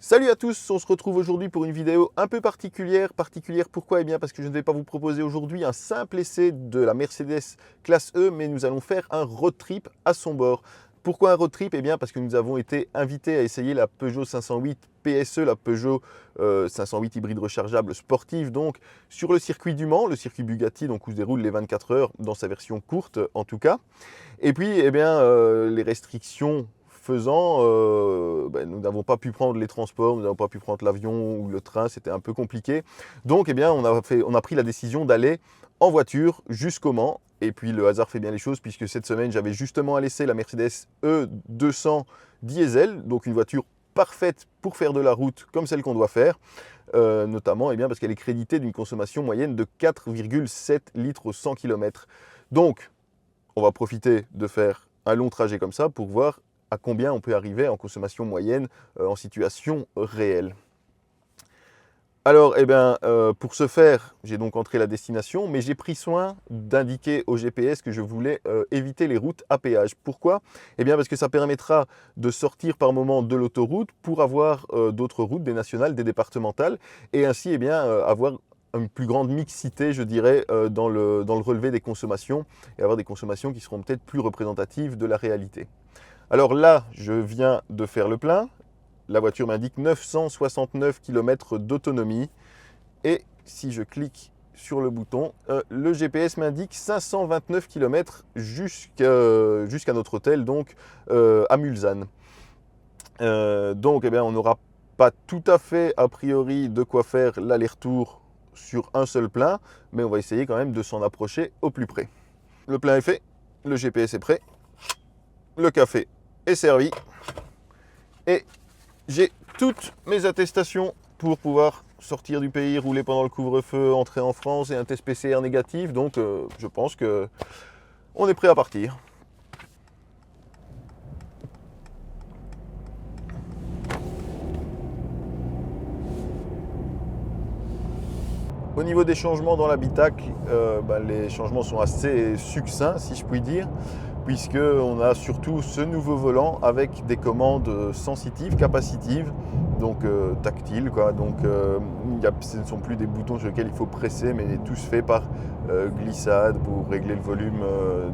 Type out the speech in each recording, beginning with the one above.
Salut à tous, on se retrouve aujourd'hui pour une vidéo un peu particulière. Particulière pourquoi? Eh bien parce que je ne vais pas vous proposer aujourd'hui un simple essai de la Mercedes classe E, mais nous allons faire un road trip à son bord. Pourquoi un road trip? Eh bien parce que nous avons été invités à essayer la Peugeot 508 PSE, la Peugeot 508 hybride rechargeable sportive, donc sur le circuit du Mans, le circuit Bugatti, donc où se déroulent les 24 heures dans sa version courte en tout cas. Et puis, eh bien, les restrictions faisant, nous n'avons pas pu prendre les transports, nous n'avons pas pu prendre l'avion ou le train, c'était un peu compliqué. Donc, eh bien, on a pris la décision d'aller en voiture jusqu'au Mans. Et puis, le hasard fait bien les choses, puisque cette semaine, j'avais justement à laisser la Mercedes E200 diesel, donc une voiture parfaite pour faire de la route comme celle qu'on doit faire, notamment parce qu'elle est créditée d'une consommation moyenne de 4,7 litres au 100 km. Donc, on va profiter de faire un long trajet comme ça pour voir à combien on peut arriver en consommation moyenne en situation réelle. Alors, pour ce faire, j'ai donc entré la destination, mais j'ai pris soin d'indiquer au GPS que je voulais éviter les routes à péage. Pourquoi? Eh bien, parce que ça permettra de sortir par moment de l'autoroute pour avoir d'autres routes, des nationales, des départementales, et ainsi avoir une plus grande mixité, je dirais, dans le relevé des consommations, et avoir des consommations qui seront peut-être plus représentatives de la réalité. Alors là, je viens de faire le plein. La voiture m'indique 969 km d'autonomie. Et si je clique sur le bouton, le GPS m'indique 529 km jusqu'à notre hôtel, donc à Mulsanne. Donc, on n'aura pas tout à fait, a priori, de quoi faire l'aller-retour sur un seul plein, mais on va essayer quand même de s'en approcher au plus près. Le plein est fait, le GPS est prêt, le café est servi et j'ai toutes mes attestations pour pouvoir sortir du pays, rouler pendant le couvre-feu, entrer en France et un test PCR négatif. Donc je pense que on est prêt à partir. Au niveau des changements dans l'habitacle, les changements sont assez succincts, si je puis dire, puisqu'on a surtout ce nouveau volant avec des commandes sensitives, capacitives, donc tactiles, quoi. Donc ce ne sont plus des boutons sur lesquels il faut presser, mais tout se fait par glissade pour régler le volume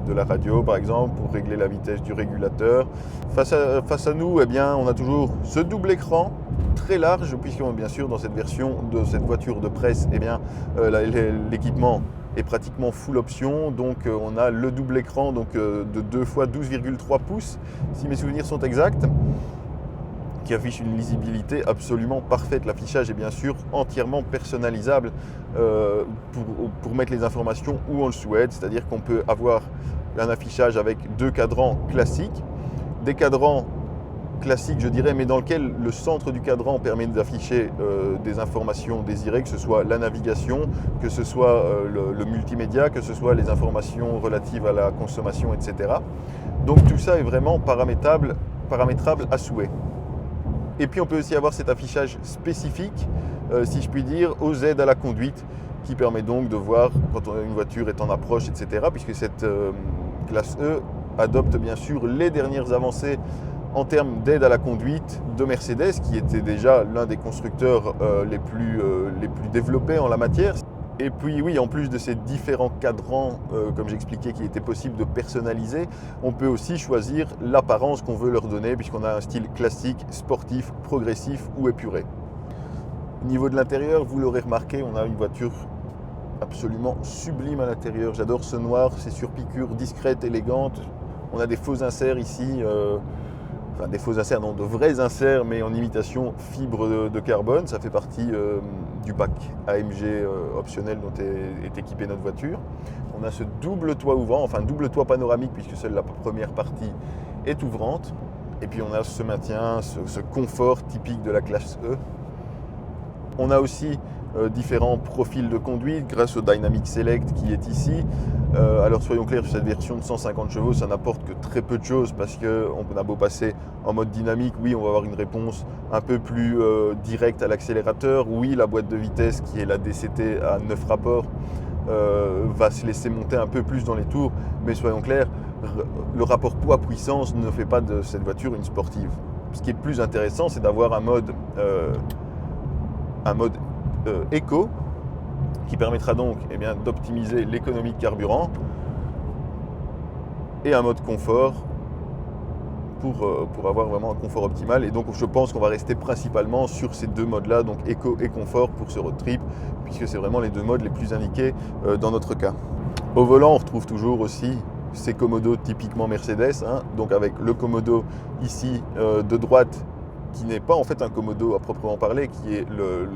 de la radio, par exemple, pour régler la vitesse du régulateur. Face à nous, on a toujours ce double écran très large, puisque bien sûr dans cette version de cette voiture de presse, l'équipement est pratiquement full option, donc on a le double écran de 2 fois 12,3 pouces, si mes souvenirs sont exacts, qui affiche une lisibilité absolument parfaite. L'affichage est bien sûr entièrement personnalisable pour mettre les informations où on le souhaite, c'est-à-dire qu'on peut avoir un affichage avec 2 cadrans classiques, des cadrans classique, je dirais, mais dans lequel le centre du cadran permet d'afficher des informations désirées, que ce soit la navigation, que ce soit le multimédia, que ce soit les informations relatives à la consommation, etc. Donc tout ça est vraiment paramétrable à souhait. Et puis on peut aussi avoir cet affichage spécifique, si je puis dire, aux aides à la conduite, qui permet donc de voir quand une voiture est en approche, etc. Puisque cette classe E adopte bien sûr les dernières avancées en termes d'aide à la conduite de Mercedes, qui était déjà l'un des constructeurs les plus développés en la matière. Et puis oui, en plus de ces différents cadrans, comme j'expliquais, qu'il était possible de personnaliser, on peut aussi choisir l'apparence qu'on veut leur donner, puisqu'on a un style classique, sportif, progressif ou épuré. Au niveau de l'intérieur, vous l'aurez remarqué, on a une voiture absolument sublime à l'intérieur. J'adore ce noir, ces surpiqûres discrètes, élégantes. On a des faux inserts ici, des faux inserts, non, de vrais inserts, mais en imitation fibre de carbone. Ça fait partie du pack AMG optionnel dont est équipée notre voiture. On a ce double toit ouvrant, enfin double toit panoramique, puisque seule la première partie est ouvrante. Et puis on a ce maintien, ce confort typique de la classe E. On a aussi différents profils de conduite grâce au Dynamic Select qui est ici. Alors soyons clairs, sur cette version de 150 chevaux, ça n'apporte que très peu de choses, parce qu'on a beau passer en mode dynamique, oui, on va avoir une réponse un peu plus directe à l'accélérateur. Oui, la boîte de vitesse qui est la DCT à 9 rapports va se laisser monter un peu plus dans les tours, mais soyons clairs, le rapport poids-puissance ne fait pas de cette voiture une sportive. ce qui est plus intéressant, c'est d'avoir un mode éco qui permettra donc d'optimiser l'économie de carburant et un mode confort pour avoir vraiment un confort optimal. Et donc je pense qu'on va rester principalement sur ces deux modes-là, donc éco et confort pour ce road trip, puisque c'est vraiment les deux modes les plus indiqués dans notre cas. Au volant, on retrouve toujours aussi ces commodos typiquement Mercedes, donc avec le commodo ici de droite, qui n'est pas en fait un commodo à proprement parler, qui est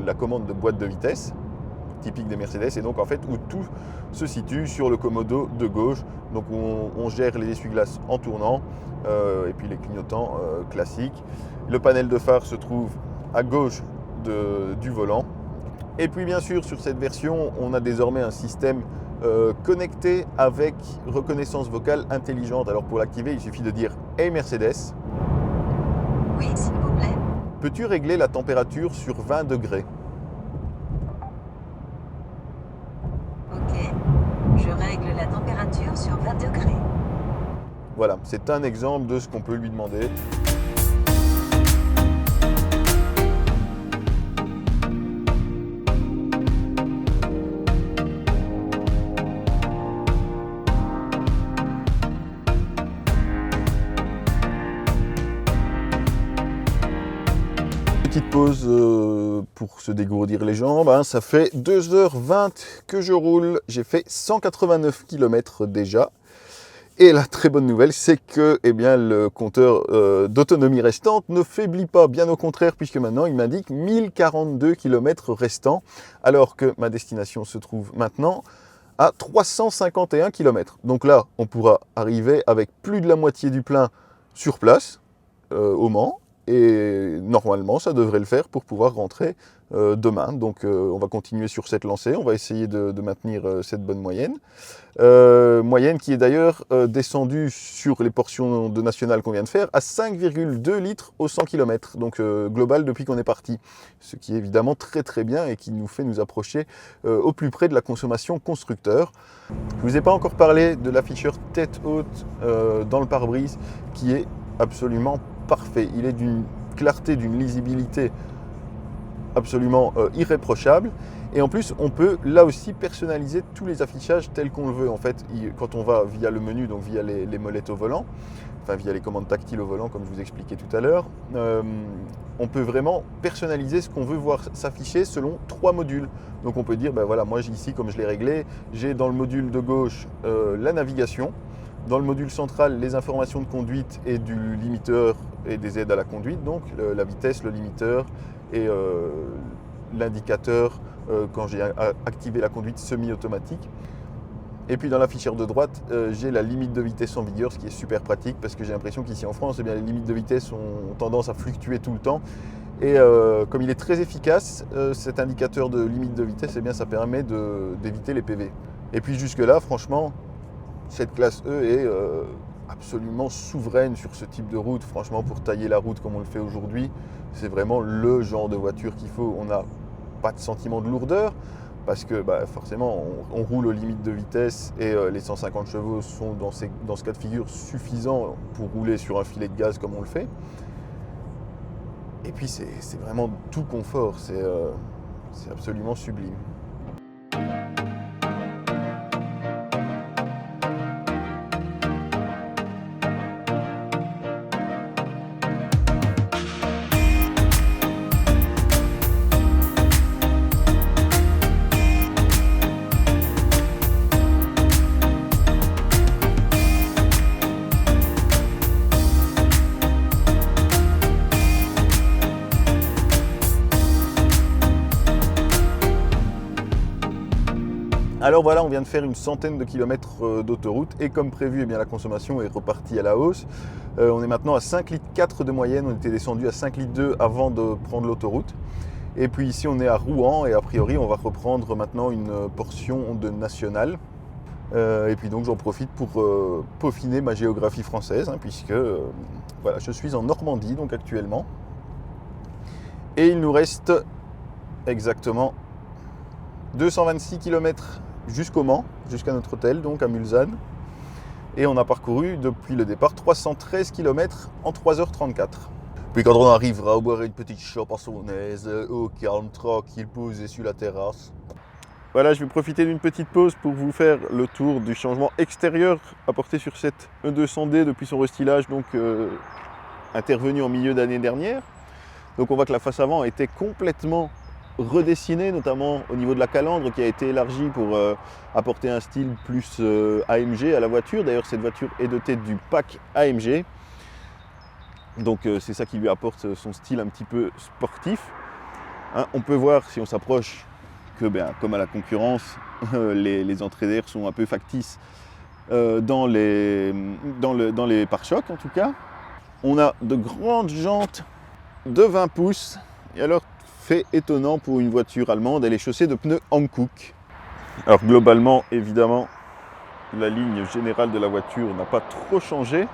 la commande de boîte de vitesse, typique des Mercedes, et donc en fait où tout se situe sur le commodo de gauche. Donc on gère les essuie-glaces en tournant, et puis les clignotants classiques. Le panel de phare se trouve à gauche du volant. Et puis bien sûr sur cette version, on a désormais un système connecté avec reconnaissance vocale intelligente. Alors pour l'activer, il suffit de dire « Hey Mercedes ». Oui, s'il vous plaît. Peux-tu régler la température sur 20 degrés ? Ok, je règle la température sur 20 degrés. Voilà, c'est un exemple de ce qu'on peut lui demander. Petite pause pour se dégourdir les jambes, ça fait 2h20 que je roule, j'ai fait 189 km déjà. Et la très bonne nouvelle, c'est que le compteur d'autonomie restante ne faiblit pas, bien au contraire, puisque maintenant il m'indique 1042 km restants, alors que ma destination se trouve maintenant à 351 km. Donc là, on pourra arriver avec plus de la moitié du plein sur place, au Mans, et normalement, ça devrait le faire pour pouvoir rentrer demain. Donc on va continuer sur cette lancée, on va essayer de maintenir cette bonne moyenne. Moyenne qui est d'ailleurs descendue sur les portions de nationale qu'on vient de faire à 5,2 litres au 100 km, donc global depuis qu'on est parti. Ce qui est évidemment très très bien et qui nous fait nous approcher au plus près de la consommation constructeur. Je ne vous ai pas encore parlé de l'afficheur tête haute dans le pare-brise qui est absolument parfait. Il est d'une clarté, d'une lisibilité absolument irréprochable. Et en plus, on peut là aussi personnaliser tous les affichages tels qu'on le veut. En fait, quand on va via le menu, donc via les molettes au volant, enfin via les commandes tactiles au volant, comme je vous expliquais tout à l'heure, on peut vraiment personnaliser ce qu'on veut voir s'afficher selon 3 modules. Donc on peut dire, voilà, moi ici, comme je l'ai réglé, j'ai dans le module de gauche la navigation, dans le module central les informations de conduite et du limiteur et des aides à la conduite, donc la vitesse, le limiteur et l'indicateur quand j'ai activé la conduite semi-automatique. Et puis dans l'afficheur de droite, j'ai la limite de vitesse en vigueur, ce qui est super pratique parce que j'ai l'impression qu'ici en France, les limites de vitesse ont tendance à fluctuer tout le temps. Et comme il est très efficace, cet indicateur de limite de vitesse, ça permet d'éviter les PV. Et puis jusque-là, franchement, cette classe E est absolument souveraine sur ce type de route. Franchement, pour tailler la route comme on le fait aujourd'hui, c'est vraiment le genre de voiture qu'il faut. On n'a pas de sentiment de lourdeur parce que forcément, on roule aux limites de vitesse et les 150 chevaux sont dans ce cas de figure suffisants pour rouler sur un filet de gaz comme on le fait. Et puis, c'est vraiment tout confort. C'est absolument sublime. Alors voilà, on vient de faire une centaine de kilomètres d'autoroute et comme prévu, la consommation est repartie à la hausse. On est maintenant à 5,4 litres de moyenne, on était descendu à 5,2 litres avant de prendre l'autoroute. Et puis ici on est à Rouen et a priori on va reprendre maintenant une portion de nationale. Et puis donc j'en profite pour peaufiner ma géographie française, puisque voilà, je suis en Normandie donc actuellement. Et il nous reste exactement 226 km jusqu'au Mans, jusqu'à notre hôtel, donc à Mulsanne. Et on a parcouru depuis le départ 313 km en 3h34. Puis quand on arrivera, on boira une petite chope à son aise, au calme, tranquille, posé sur la terrasse. Voilà, je vais profiter d'une petite pause pour vous faire le tour du changement extérieur apporté sur cette E200D depuis son restylage, donc intervenu en milieu d'année dernière. Donc on voit que la face avant a été complètement redessinée, notamment au niveau de la calandre qui a été élargie pour apporter un style plus AMG à la voiture. D'ailleurs, cette voiture est dotée du pack AMG. Donc c'est ça qui lui apporte son style un petit peu sportif. Hein, on peut voir, si on s'approche, que comme à la concurrence, les entrées d'air sont un peu factices dans les pare-chocs en tout cas. On a de grandes jantes de 20 pouces. Et alors, fait étonnant pour une voiture allemande, elle est chaussée de pneus Hankook. Alors globalement, évidemment, la ligne générale de la voiture n'a pas trop changé.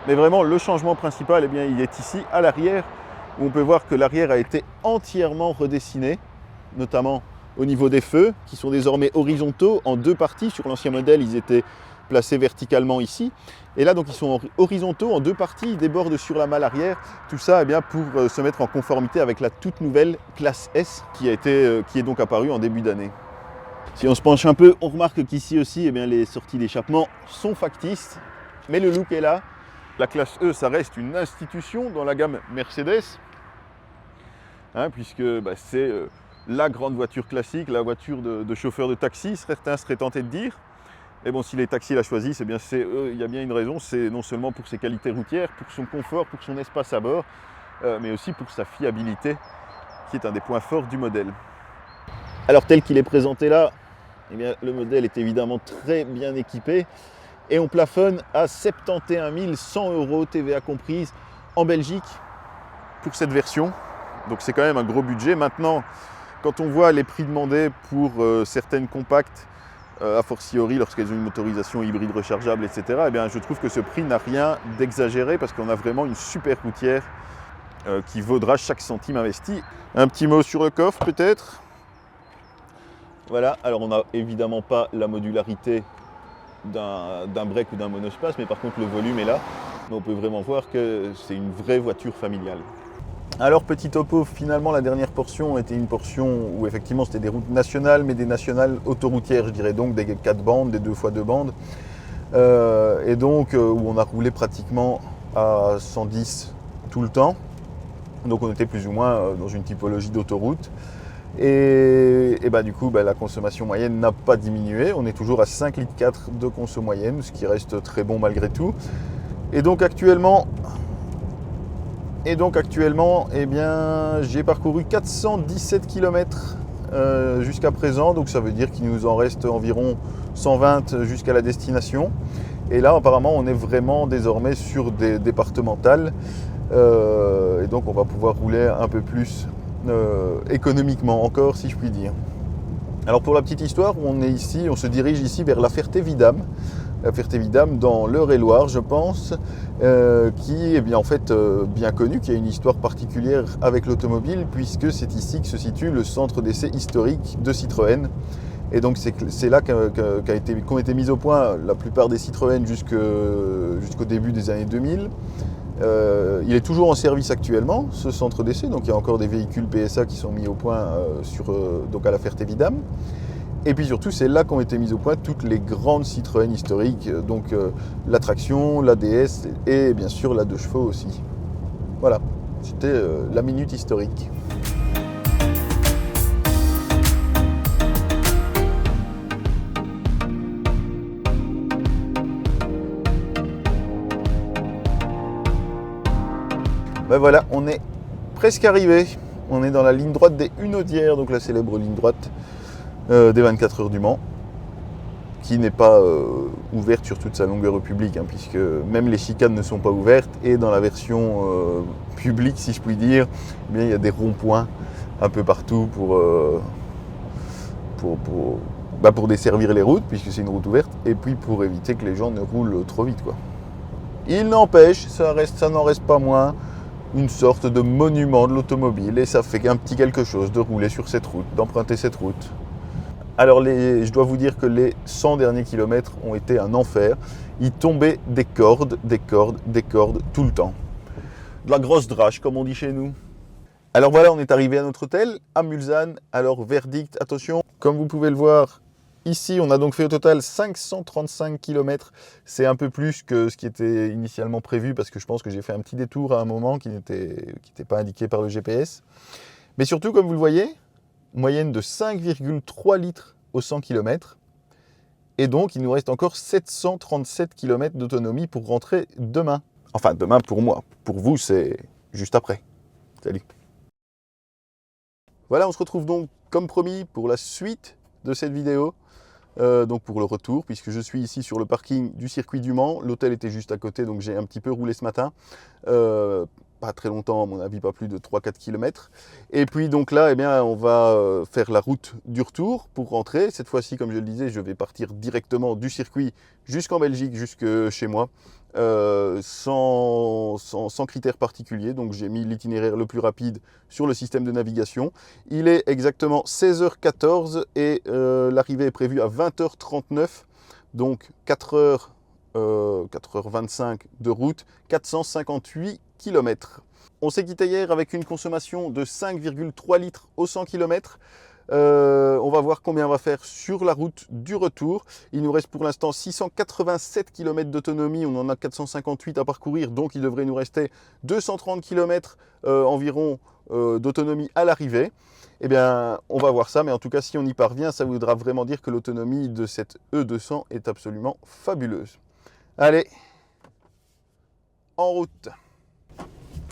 Mais vraiment, le changement principal, il est ici, à l'arrière, où on peut voir que l'arrière a été entièrement redessiné, notamment au niveau des feux, qui sont désormais horizontaux en deux parties. Sur l'ancien modèle, ils étaient placés verticalement ici. Et là, donc, ils sont horizontaux en deux parties, ils débordent sur la malle arrière. Tout ça, pour se mettre en conformité avec la toute nouvelle classe S, qui est donc apparue en début d'année. Si on se penche un peu, on remarque qu'ici aussi, les sorties d'échappement sont factices, mais le look est là. La classe E, ça reste une institution dans la gamme Mercedes, hein, puisque c'est la grande voiture classique, la voiture de chauffeur de taxi, certains seraient tentés de dire. Et bon, si les taxis la choisissent, il y a bien une raison, c'est non seulement pour ses qualités routières, pour son confort, pour son espace à bord, mais aussi pour sa fiabilité, qui est un des points forts du modèle. Alors tel qu'il est présenté là, le modèle est évidemment très bien équipé. Et on plafonne à 71 100 € TVA comprise en Belgique pour cette version. Donc c'est quand même un gros budget. Maintenant, quand on voit les prix demandés pour certaines compactes, a fortiori lorsqu'elles ont une motorisation hybride rechargeable, etc., je trouve que ce prix n'a rien d'exagéré parce qu'on a vraiment une super routière qui vaudra chaque centime investi. Un petit mot sur le coffre peut-être. Voilà, alors on n'a évidemment pas la modularité d'un break ou d'un monospace, mais par contre le volume est là. Mais on peut vraiment voir que c'est une vraie voiture familiale. Alors petit topo, finalement la dernière portion était une portion où effectivement c'était des routes nationales, mais des nationales autoroutières, je dirais, donc des 4 bandes, des 2x2 bandes. Et donc où on a roulé pratiquement à 110 tout le temps. Donc on était plus ou moins dans une typologie d'autoroute. Et du coup, la consommation moyenne n'a pas diminué. On est toujours à 5,4 litres de conso moyenne, ce qui reste très bon malgré tout. Et donc actuellement, j'ai parcouru 417 km jusqu'à présent. Donc ça veut dire qu'il nous en reste environ 120 jusqu'à la destination. Et là, apparemment, on est vraiment désormais sur des départementales. Et donc on va pouvoir rouler un peu plus économiquement encore, si je puis dire. Alors pour la petite histoire, on se dirige ici vers la Ferté-Vidame. La Ferté-Vidame dans l'Eure-et-Loire, je pense, qui est bien connue, qui a une histoire particulière avec l'automobile, puisque c'est ici que se situe le centre d'essai historique de Citroën. Et donc c'est là qu'ont été mises au point la plupart des Citroën jusqu'au début des années 2000. Il est toujours en service actuellement, ce centre d'essai, donc il y a encore des véhicules PSA qui sont mis au point à la Ferté-Vidame. Et puis surtout, c'est là qu'ont été mises au point toutes les grandes Citroën historiques, donc la Traction, la DS et bien sûr la 2 chevaux aussi. Voilà, c'était la minute historique. Voilà, on est presque arrivé. On est dans la ligne droite des Hunaudières, donc la célèbre ligne droite des 24 heures du Mans, qui n'est pas ouverte sur toute sa longueur au public, puisque même les chicanes ne sont pas ouvertes. Et dans la version publique, si je puis dire, il y a des ronds-points un peu partout pour desservir les routes, puisque c'est une route ouverte, et puis pour éviter que les gens ne roulent trop vite, quoi. Il n'empêche, ça n'en reste pas moins une sorte de monument de l'automobile, et ça fait un petit quelque chose de rouler sur cette route, d'emprunter cette route. Alors je dois vous dire que les 100 derniers kilomètres ont été un enfer. Il tombait des cordes tout le temps. de la grosse drache, comme on dit chez nous. Alors voilà, on est arrivé à notre hôtel, à Mulsanne. Alors verdict, attention, comme vous pouvez le voir, ici on a donc fait au total 535 km. C'est un peu plus que ce qui était initialement prévu parce que je pense que j'ai fait un petit détour à un moment qui n'était pas indiqué par le GPS. Mais surtout, comme vous le voyez, moyenne de 5,3 litres au 100 km. Et donc, il nous reste encore 737 km d'autonomie pour rentrer demain. Enfin, demain pour moi. Pour vous, c'est juste après. Salut. Voilà, on se retrouve donc, comme promis, pour la suite de cette vidéo. Donc pour le retour, puisque je suis ici sur le parking du circuit du Mans. L'hôtel était juste à côté, donc j'ai un petit peu roulé ce matin. Pas très longtemps, à mon avis, pas plus de 3-4 km. Et puis donc là, eh bien, on va faire la route du retour pour rentrer. Cette fois-ci, comme je le disais, je vais partir directement du circuit jusqu'en Belgique, jusque chez moi, sans critères particuliers. Donc j'ai mis l'itinéraire le plus rapide sur le système de navigation. Il est exactement 16h14 et l'arrivée est prévue à 20h39. Donc 4h25 de route, 458 km. On s'est quitté hier avec une consommation de 5,3 litres au 100 km. On va voir combien on va faire sur la route du retour. Il nous reste pour l'instant 687 km d'autonomie, on en a 458 à parcourir, donc il devrait nous rester 230 km environ d'autonomie à l'arrivée. Eh bien, on va voir ça, mais en tout cas, si on y parvient, ça voudra vraiment dire que l'autonomie de cette E200 est absolument fabuleuse. Allez, en route.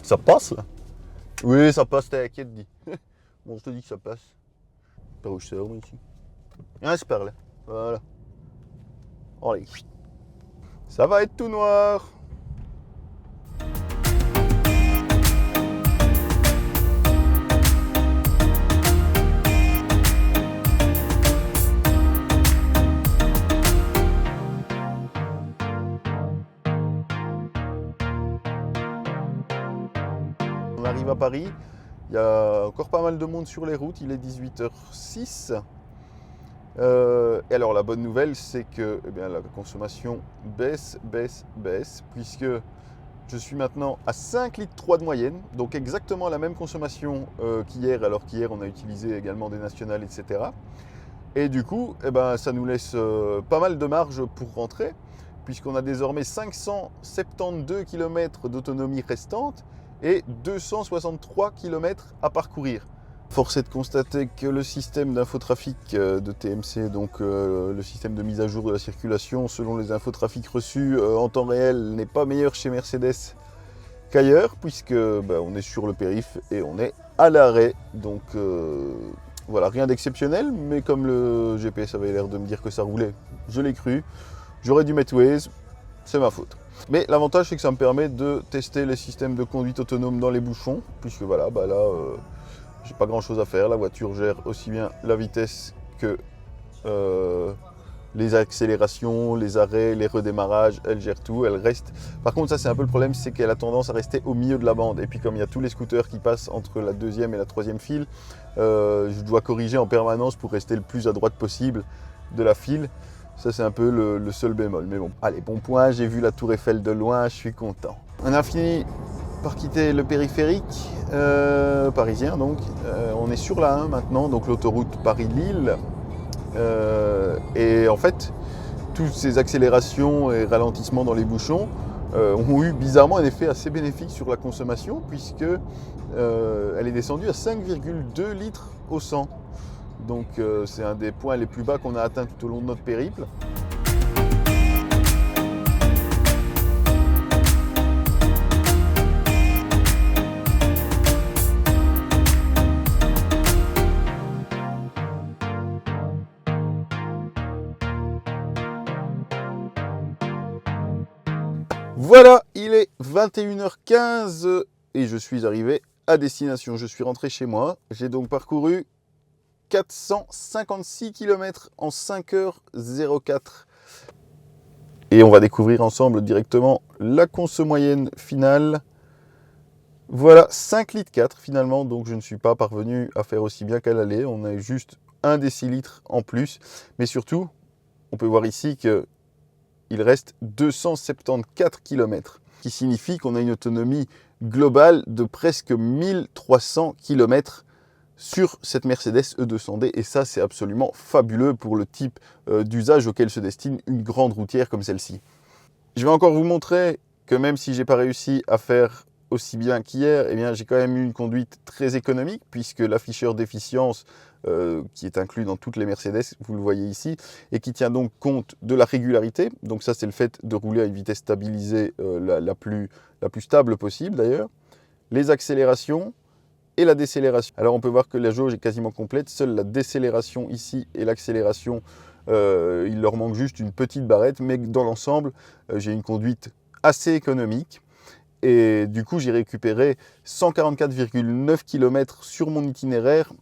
Ça passe là? Oui, ça passe, t'inquiète, dis. Bon, je te dis que ça passe. Par où je sors, moi, ici? Ah, c'est par là. Voilà. Allez. Ça va être tout noir. On arrive à Paris. Il y a encore pas mal de monde sur les routes. Il est 18h06. Et alors la bonne nouvelle, c'est que eh bien, la consommation baisse, puisque je suis maintenant à 5,3 litres de moyenne, donc exactement la même consommation qu'hier, alors qu'hier on a utilisé également des nationales, etc. Et du coup, eh ben, ça nous laisse pas mal de marge pour rentrer, puisqu'on a désormais 572 km d'autonomie restante et 263 km à parcourir. Force est de constater que le système d'infotrafic de TMC, donc le système de mise à jour de la circulation selon les infotrafics reçus en temps réel, n'est pas meilleur chez Mercedes qu'ailleurs, puisque on est sur le périph' et on est à l'arrêt. Donc voilà, rien d'exceptionnel, mais comme le GPS avait l'air de me dire que ça roulait, je l'ai cru. J'aurais dû mettre Waze, c'est ma faute. Mais l'avantage, c'est que ça me permet de tester les systèmes de conduite autonome dans les bouchons, puisque voilà, là, j'ai pas grand chose à faire. La voiture gère aussi bien la vitesse que les accélérations, les arrêts, les redémarrages, elle gère tout, elle reste. Par contre, ça c'est un peu le problème, c'est qu'elle a tendance à rester au milieu de la bande. Et puis comme il y a tous les scooters qui passent entre la deuxième et la troisième file, je dois corriger en permanence pour rester le plus à droite possible de la file. Ça c'est un peu le seul bémol. Mais bon, allez, bon point, j'ai vu la tour Eiffel de loin, je suis content. On a fini par quitter le périphérique parisien, donc on est sur la 1 maintenant, donc l'autoroute Paris-Lille. Et en fait, toutes ces accélérations et ralentissements dans les bouchons ont eu bizarrement un effet assez bénéfique sur la consommation, puisque elle est descendue à 5,2 litres au 100. Donc c'est un des points les plus bas qu'on a atteint tout au long de notre périple. Voilà, il est 21h15 et je suis arrivé à destination. Je suis rentré chez moi. J'ai donc parcouru 456 km en 5h04. Et on va découvrir ensemble directement la conso moyenne finale. Voilà, 5,4 litres finalement, donc je ne suis pas parvenu à faire aussi bien qu'à l'aller. On a juste 1 décilitre en plus. Mais surtout, on peut voir ici qu'il reste 274 km, qui signifie qu'on a une autonomie global de presque 1300 km sur cette Mercedes E200D. Et ça, c'est absolument fabuleux pour le type d'usage auquel se destine une grande routière comme celle-ci. Je vais encore vous montrer que même si j'ai pas réussi à faire aussi bien qu'hier, eh bien, j'ai quand même eu une conduite très économique puisque l'afficheur d'efficience qui est inclus dans toutes les Mercedes, vous le voyez ici, et qui tient donc compte de la régularité. Donc ça, c'est le fait de rouler à une vitesse stabilisée la plus stable possible d'ailleurs. Les accélérations et la décélération. Alors on peut voir que la jauge est quasiment complète. Seule la décélération ici et l'accélération, il leur manque juste une petite barrette. Mais dans l'ensemble, j'ai une conduite assez économique. Et du coup, j'ai récupéré 144,9 km sur mon itinéraire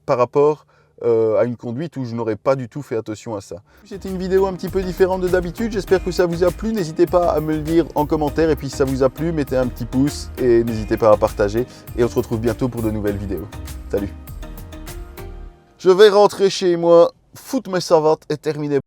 par rapport à une conduite où je n'aurais pas du tout fait attention à ça. C'était une vidéo un petit peu différente de d'habitude, j'espère que ça vous a plu, n'hésitez pas à me le dire en commentaire et puis si ça vous a plu, mettez un petit pouce et n'hésitez pas à partager et on se retrouve bientôt pour de nouvelles vidéos. Salut! Je vais rentrer chez moi, foutre mes savates et terminer.